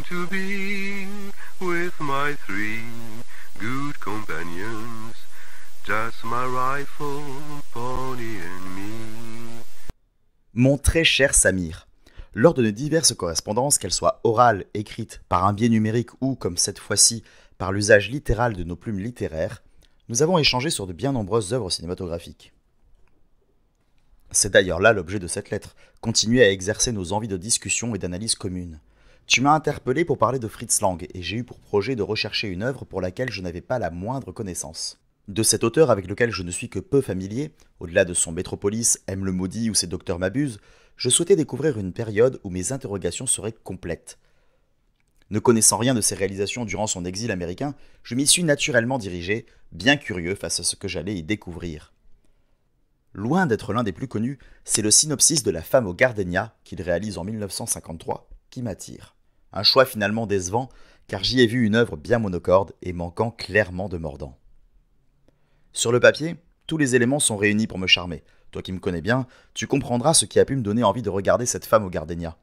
to be with my three good companions, just my rifle, pony and me. Mon très cher Samir, lors de nos diverses correspondances, qu'elles soient orales, écrites, par un biais numérique ou, comme cette fois-ci, par l'usage littéral de nos plumes littéraires, nous avons échangé sur de bien nombreuses œuvres cinématographiques. C'est d'ailleurs là l'objet de cette lettre, continuer à exercer nos envies de discussion et d'analyse commune. Tu m'as interpellé pour parler de Fritz Lang et j'ai eu pour projet de rechercher une œuvre pour laquelle je n'avais pas la moindre connaissance. De cet auteur avec lequel je ne suis que peu familier, au-delà de son Métropolis, M le maudit ou ses Docteurs m'abusent, je souhaitais découvrir une période où mes interrogations seraient complètes. Ne connaissant rien de ses réalisations durant son exil américain, je m'y suis naturellement dirigé, bien curieux face à ce que j'allais y découvrir. Loin d'être l'un des plus connus, c'est le synopsis de La femme aux gardénias, qu'il réalise en 1953, qui m'attire. Un choix finalement décevant, car j'y ai vu une œuvre bien monocorde et manquant clairement de mordant. Sur le papier, tous les éléments sont réunis pour me charmer. Toi qui me connais bien, tu comprendras ce qui a pu me donner envie de regarder cette femme aux gardénias.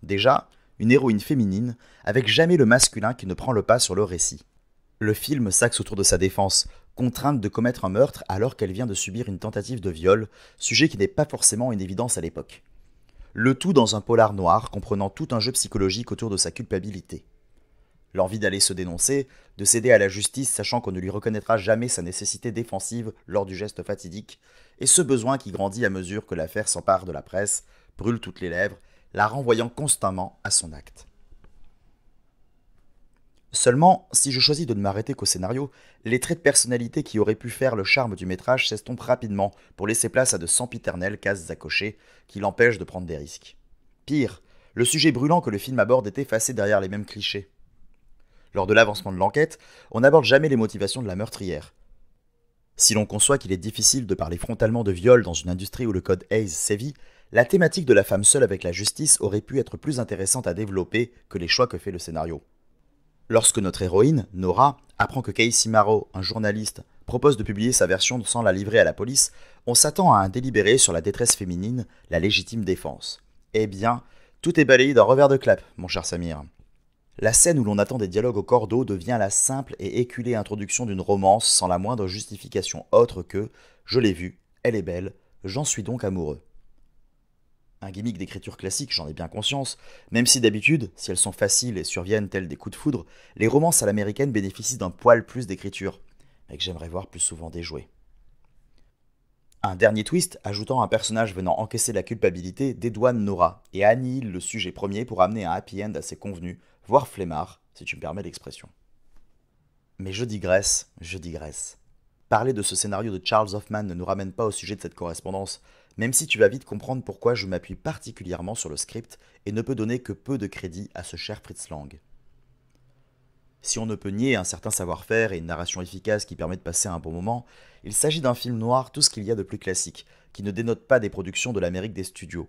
Déjà, une héroïne féminine, avec jamais le masculin qui ne prend le pas sur le récit. Le film s'axe autour de sa défense, contrainte de commettre un meurtre alors qu'elle vient de subir une tentative de viol, sujet qui n'est pas forcément une évidence à l'époque. Le tout dans un polar noir comprenant tout un jeu psychologique autour de sa culpabilité. L'envie d'aller se dénoncer, de céder à la justice sachant qu'on ne lui reconnaîtra jamais sa nécessité défensive lors du geste fatidique, et ce besoin qui grandit à mesure que l'affaire s'empare de la presse, brûle toutes les lèvres, la renvoyant constamment à son acte. Seulement, si je choisis de ne m'arrêter qu'au scénario, les traits de personnalité qui auraient pu faire le charme du métrage s'estompent rapidement pour laisser place à de sempiternelles cases à cocher qui l'empêchent de prendre des risques. Pire, le sujet brûlant que le film aborde est effacé derrière les mêmes clichés. Lors de l'avancement de l'enquête, on n'aborde jamais les motivations de la meurtrière. Si l'on conçoit qu'il est difficile de parler frontalement de viol dans une industrie où le code Hays sévit, la thématique de la femme seule avec la justice aurait pu être plus intéressante à développer que les choix que fait le scénario. Lorsque notre héroïne, Nora, apprend que Casey Marrow, un journaliste, propose de publier sa version sans la livrer à la police, on s'attend à un délibéré sur la détresse féminine, la légitime défense. Eh bien, tout est balayé d'un revers de clap, mon cher Samir. La scène où l'on attend des dialogues au cordeau devient la simple et éculée introduction d'une romance sans la moindre justification autre que « je l'ai vue, elle est belle, j'en suis donc amoureux ». Un gimmick d'écriture classique, j'en ai bien conscience, même si d'habitude, si elles sont faciles et surviennent telles des coups de foudre, les romances à l'américaine bénéficient d'un poil plus d'écriture, mais que j'aimerais voir plus souvent déjouer. Un dernier twist, ajoutant un personnage venant encaisser la culpabilité, dédouane Nora et annihile le sujet premier pour amener un happy end assez convenu, voire flemmard, si tu me permets l'expression. Mais je digresse. Parler de ce scénario de Charles Hoffman ne nous ramène pas au sujet de cette correspondance, même si tu vas vite comprendre pourquoi je m'appuie particulièrement sur le script et ne peux donner que peu de crédit à ce cher Fritz Lang. Si on ne peut nier un certain savoir-faire et une narration efficace qui permet de passer un bon moment, il s'agit d'un film noir tout ce qu'il y a de plus classique, qui ne dénote pas des productions de l'Amérique des studios.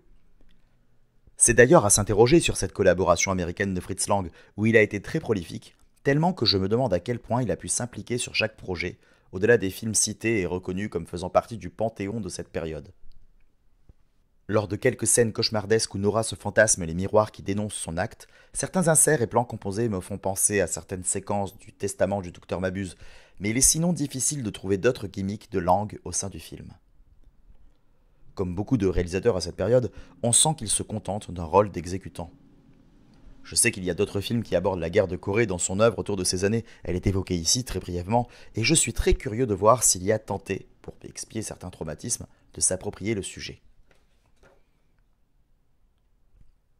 C'est d'ailleurs à s'interroger sur cette collaboration américaine de Fritz Lang, où il a été très prolifique, tellement que je me demande à quel point il a pu s'impliquer sur chaque projet, au-delà des films cités et reconnus comme faisant partie du panthéon de cette période. Lors de quelques scènes cauchemardesques où Nora se fantasme les miroirs qui dénoncent son acte, certains inserts et plans composés me font penser à certaines séquences du Testament du Docteur m'abuse, mais il est sinon difficile de trouver d'autres gimmicks de Lang au sein du film. Comme beaucoup de réalisateurs à cette période, on sent qu'ils se contentent d'un rôle d'exécutant. Je sais qu'il y a d'autres films qui abordent la guerre de Corée dans son œuvre autour de ces années, elle est évoquée ici très brièvement, et je suis très curieux de voir s'il y a tenté, pour expier certains traumatismes, de s'approprier le sujet.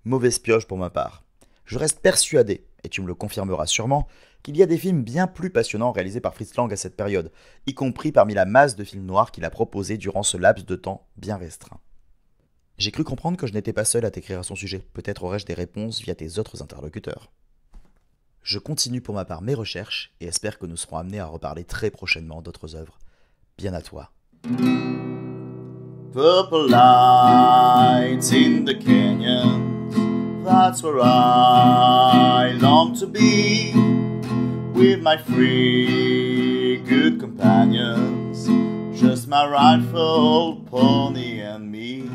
Mauvaise pioche pour ma part. Je reste persuadé, et tu me le confirmeras sûrement, qu'il y a des films bien plus passionnants réalisés par Fritz Lang à cette période, y compris parmi la masse de films noirs qu'il a proposés durant ce laps de temps bien restreint. J'ai cru comprendre que je n'étais pas seul à t'écrire à son sujet, peut-être aurais-je des réponses via tes autres interlocuteurs. Je continue pour ma part mes recherches et espère que nous serons amenés à reparler très prochainement d'autres œuvres. Bien à toi. Purple lights in the canyons, that's where I long to be, with my three good companions, just my rifle, pony and me.